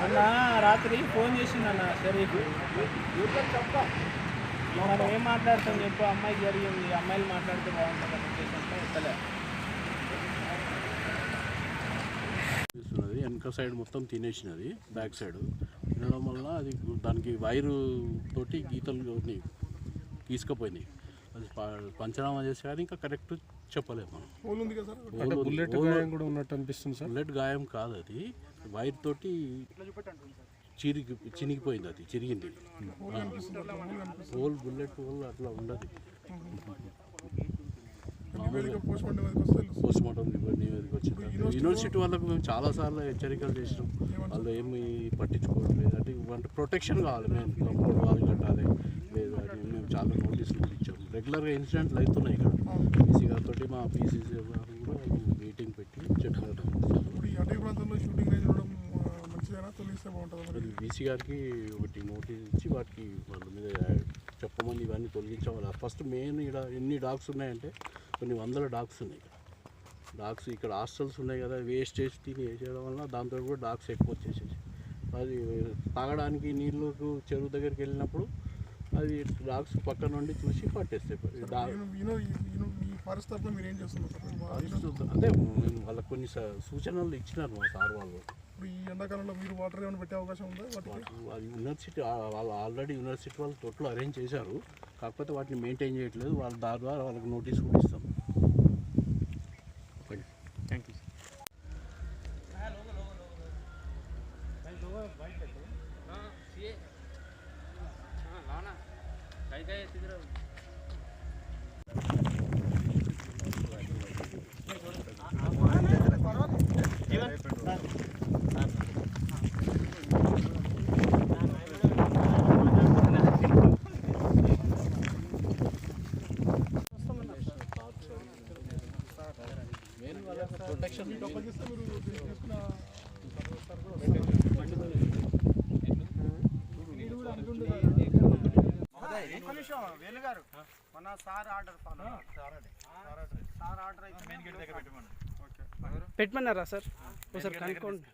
మొన్న రాత్రి ఫోన్ చేసిందన్న షరీఫ్. మనం ఏం మాట్లాడతాం చెప్పు, అమ్మాయి జరిగింది, అమ్మాయిలు మాట్లాడితే బాగుంటుంది అని ఉద్దేశంతో ఎత్తలే. వెనక సైడ్ మొత్తం తినేసినది, బ్యాక్ సైడ్ తినడం వలన అది దానికి వైరు తోటి గీతలు తీసుకుపోయినాయి. అది పంచనామా చేసి కానీ ఇంకా కరెక్ట్ చెప్పలేము మనం. బుల్లెట్ గాయం కూడా ఉన్నట్టు అనిపిస్తుంది సార్. బుల్లెట్ గాయం కాదు, అది వైర్ తోటి చినిగిపోయింది, అది చిరిగింది. హోల్ బుల్లెట్ హోల్ అట్లా ఉండదు. పోస్ట్ మార్టం నివేదిక వచ్చింది. యూనివర్సిటీ వాళ్ళకు మేము చాలాసార్లు హెచ్చరికలు చేసినాం, వాళ్ళు ఏమి పట్టించుకోవట్లేదు. అంటే ప్రొటెక్షన్ కావాలి, మేము కంపౌండ్ వాళ్ళు కట్టాలి లేదు అని మేము చాలా నోటీసులు ఇచ్చాము. రెగ్యులర్గా ఇన్సిడెంట్లు అవుతున్నాయి ఇక్కడ. పీసీ గారితో మా పీసీసీ గారు కూడా మీటింగ్ పెట్టి చెప్పారు. బీసీ గారికి ఒకటి నోటీస్ ఇచ్చి వాటికి వాళ్ళ మీద చెప్పమని ఇవన్నీ తొలగించాలి. ఫస్ట్ మెయిన్ ఇక్కడ ఎన్ని డాగ్స్ ఉన్నాయంటే కొన్ని వందల డాగ్స్ ఉన్నాయి. డాగ్స్ ఇక్కడ హాస్టల్స్ ఉన్నాయి కదా, వేస్టేజ్ తిని వేసేయడం వల్ల దాంతో కూడా డాగ్స్ ఎక్కువ వచ్చేసేసి అది తాగడానికి నీళ్ళకు చెరువు దగ్గరికి వెళ్ళినప్పుడు అది డాగ్స్ పక్క నుండి చూసి పట్టేస్తాయి. అదే వాళ్ళకి కొన్ని సూచనలు ఇచ్చినారు మా సార్ వాళ్ళు. ఈ ఎండాకాలంలో మీరు వాటర్ ఏమైనా పెట్టే అవకాశం ఉందా? అది యూనివర్సిటీ వాళ్ళు ఆల్రెడీ యూనివర్సిటీ వాళ్ళు తొట్లు అరేంజ్ చేశారు, కాకపోతే వాటిని మెయింటైన్ చేయట్లేదు. వాళ్ళ దాని ద్వారా వాళ్ళకి నోటీస్ కూడా ఇస్తాం. Thank you. ప్రొటెక్షన్ వేలుగారు మన సార్ ఆర్డర్ పెట్టమన్నారా సార్? ఒకసారి కనుక్కోండి.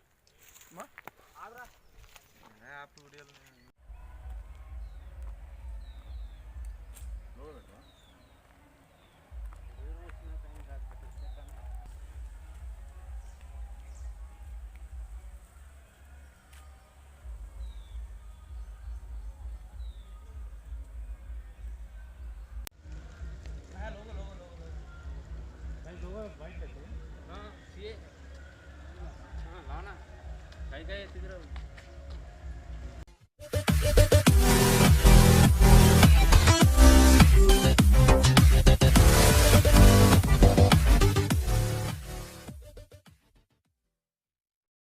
लाना कहीं गए